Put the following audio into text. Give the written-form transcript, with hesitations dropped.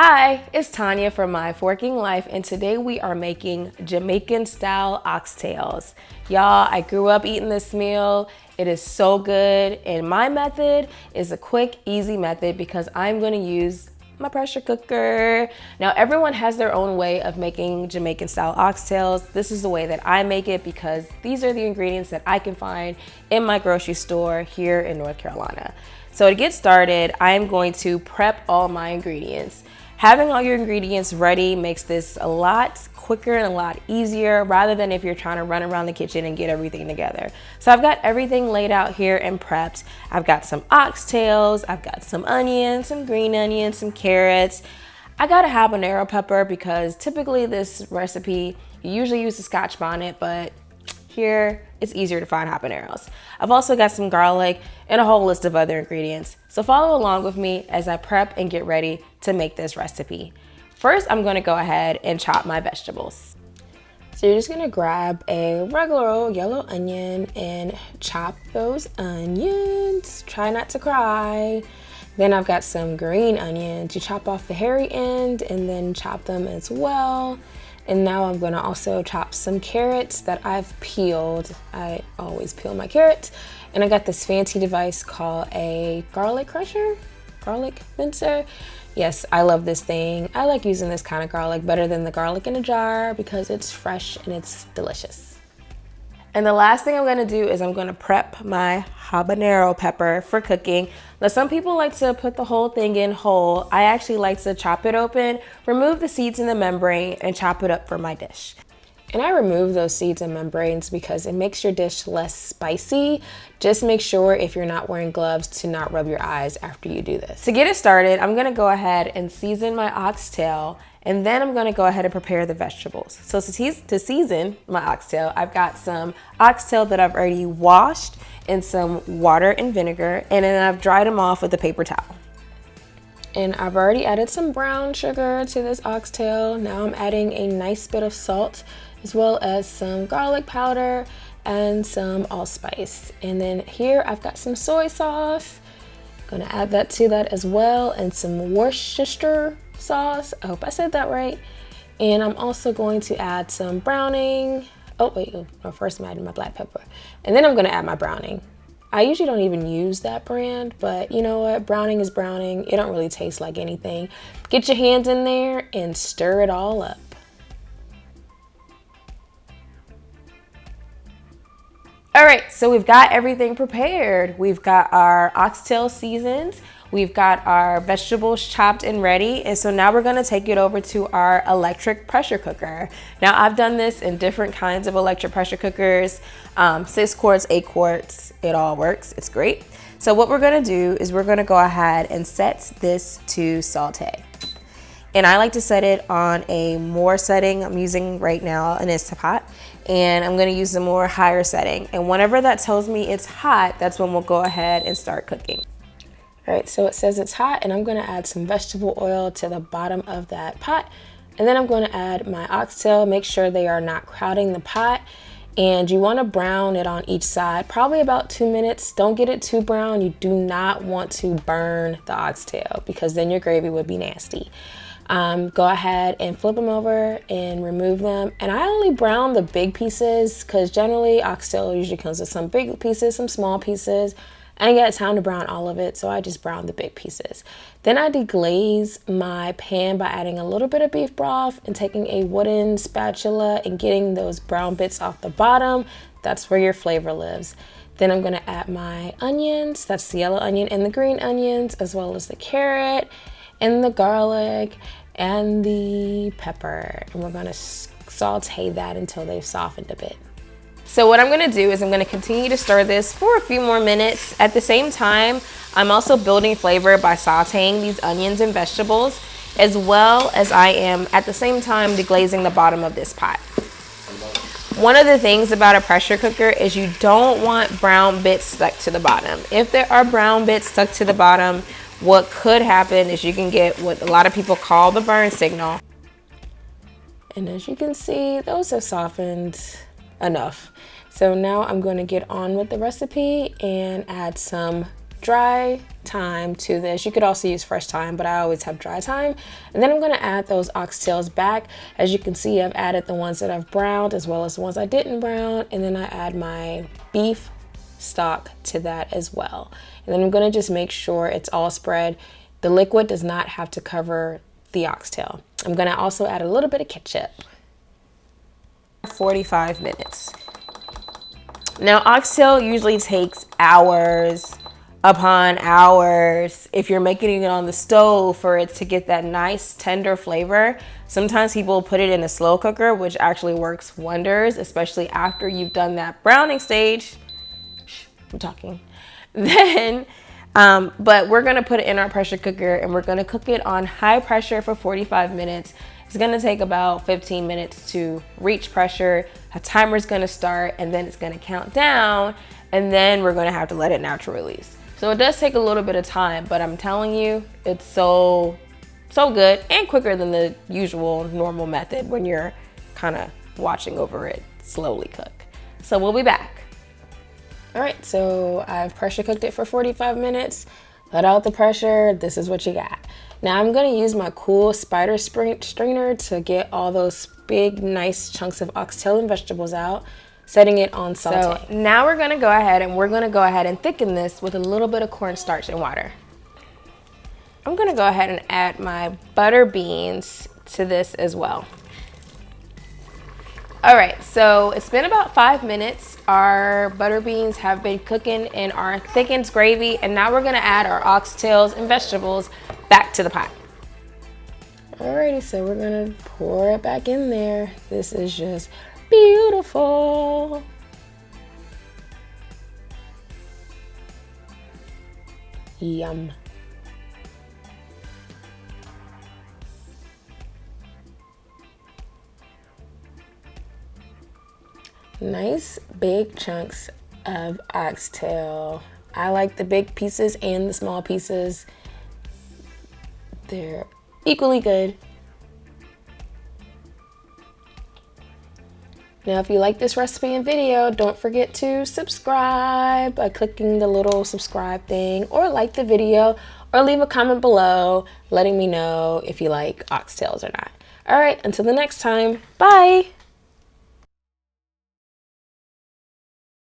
Hi, it's Tanya from My Forking Life, and today we are making Jamaican style oxtails. Y'all, I grew up eating this meal. It is so good, and my method is a quick, easy method because I'm gonna use my pressure cooker. Now, everyone has their own way of making Jamaican style oxtails. This is the way that I make it because these are the ingredients that I can find in my grocery store here in North Carolina. So to get started, I'm going to prep all my ingredients. Having all your ingredients ready makes this a lot quicker and a lot easier rather than if you're trying to run around the kitchen and get everything together. So I've got everything laid out here and prepped. I've got some oxtails, I've got some onions, some green onions, some carrots. I got a habanero pepper because typically this recipe, you usually use the Scotch bonnet, but here it's easier to find habaneros. I've also got some garlic and a whole list of other ingredients. So follow along with me as I prep and get ready to make this recipe. First, I'm gonna go ahead and chop my vegetables. So you're just gonna grab a regular old yellow onion and chop those onions. Try not to cry. Then I've got some green onions. You chop off the hairy end and then chop them as well. And now I'm gonna also chop some carrots that I've peeled. I always peel my carrots. And I got this fancy device called a garlic crusher, garlic mincer. Yes, I love this thing. I like using this kind of garlic better than the garlic in a jar because it's fresh and it's delicious. And the last thing I'm gonna do is I'm gonna prep my habanero pepper for cooking. Now, some people like to put the whole thing in whole. I actually like to chop it open, remove the seeds and the membrane, and chop it up for my dish. And I remove those seeds and membranes because it makes your dish less spicy. Just make sure if you're not wearing gloves to not rub your eyes after you do this. To get it started, I'm gonna go ahead and season my oxtail, and then I'm gonna go ahead and prepare the vegetables. So to season my oxtail, I've got some oxtail that I've already washed in some water and vinegar, and then I've dried them off with a paper towel. And I've already added some brown sugar to this oxtail. Now I'm adding a nice bit of salt, as well as some garlic powder and some allspice. And then here I've got some soy sauce. Gonna add that to that as well, and some Worcestershire sauce. I hope I said that right. And I'm also going to add some browning. Oh wait, no, first I'm adding my black pepper. And then I'm gonna add my browning. I usually don't even use that brand, but you know what? Browning is browning. It don't really taste like anything. Get your hands in there and stir it all up. All right, so we've got everything prepared. We've got our oxtail seasoned. We've got our vegetables chopped and ready. And so now we're gonna take it over to our electric pressure cooker. Now I've done this in different kinds of electric pressure cookers, 6 quarts, 8 quarts, it all works, it's great. So what we're gonna do is we're gonna go ahead and set this to saute. And I like to set it on a more setting. I'm using right now an Instapot, and I'm gonna use the more higher setting. And whenever that tells me it's hot, that's when we'll go ahead and start cooking. All right, so it says it's hot, and I'm gonna add some vegetable oil to the bottom of that pot. And then I'm gonna add my oxtail, make sure they are not crowding the pot. And you wanna brown it on each side, probably about 2 minutes. Don't get it too brown. You do not want to burn the oxtail because then your gravy would be nasty. Go ahead and flip them over and remove them. And I only brown the big pieces because generally oxtail usually comes with some big pieces, some small pieces. I ain't got time to brown all of it, so I just brown the big pieces. Then I deglaze my pan by adding a little bit of beef broth and taking a wooden spatula and getting those brown bits off the bottom. That's where your flavor lives. Then I'm gonna add my onions. That's the yellow onion and the green onions, as well as the carrot and the garlic and the pepper. And we're gonna saute that until they've softened a bit. So what I'm gonna do is I'm gonna continue to stir this for a few more minutes. At the same time, I'm also building flavor by sauteing these onions and vegetables, as well as I am at the same time deglazing the bottom of this pot. One of the things about a pressure cooker is you don't want brown bits stuck to the bottom. If there are brown bits stuck to the bottom, what could happen is you can get what a lot of people call the burn signal. And as you can see, those have softened enough. So now I'm going to get on with the recipe and add some dry thyme to this. You could also use fresh thyme, but I always have dry thyme. And then I'm gonna add those oxtails back. As you can see, I've added the ones that I've browned as well as the ones I didn't brown. And then I add my beef stock to that as well. And then I'm gonna just make sure it's all spread. The liquid does not have to cover the oxtail. I'm gonna also add a little bit of ketchup. 45 minutes. Now, oxtail usually takes hours upon hours if you're making it on the stove for it to get that nice tender flavor. Sometimes people put it in a slow cooker, which actually works wonders, especially after you've done that browning stage. Shh, I'm talking. Then, but we're gonna put it in our pressure cooker and we're gonna cook it on high pressure for 45 minutes. It's gonna take about 15 minutes to reach pressure. A timer's gonna start and then it's gonna count down and then we're gonna have to let it naturally release. So it does take a little bit of time, but I'm telling you, it's so good and quicker than the usual normal method when you're kind of watching over it slowly cook. So we'll be back. All right, so I've pressure cooked it for 45 minutes. Let out the pressure, this is what you got. Now I'm gonna use my cool spider strainer to get all those big, nice chunks of oxtail and vegetables out, setting it on saute. So now we're gonna go ahead and thicken this with a little bit of cornstarch and water. I'm gonna go ahead and add my butter beans to this as well. All right, so it's been about 5 minutes. Our butter beans have been cooking in our thickened gravy, and now we're gonna add our oxtails and vegetables back to the pot. Alrighty, so we're gonna pour it back in there. This is just beautiful. Yum. Nice big chunks of oxtail. I like the big pieces and the small pieces. They're equally good. Now, if you like this recipe and video, don't forget to subscribe by clicking the little subscribe thing, or like the video, or leave a comment below letting me know if you like oxtails or not. All right, until the next time, bye.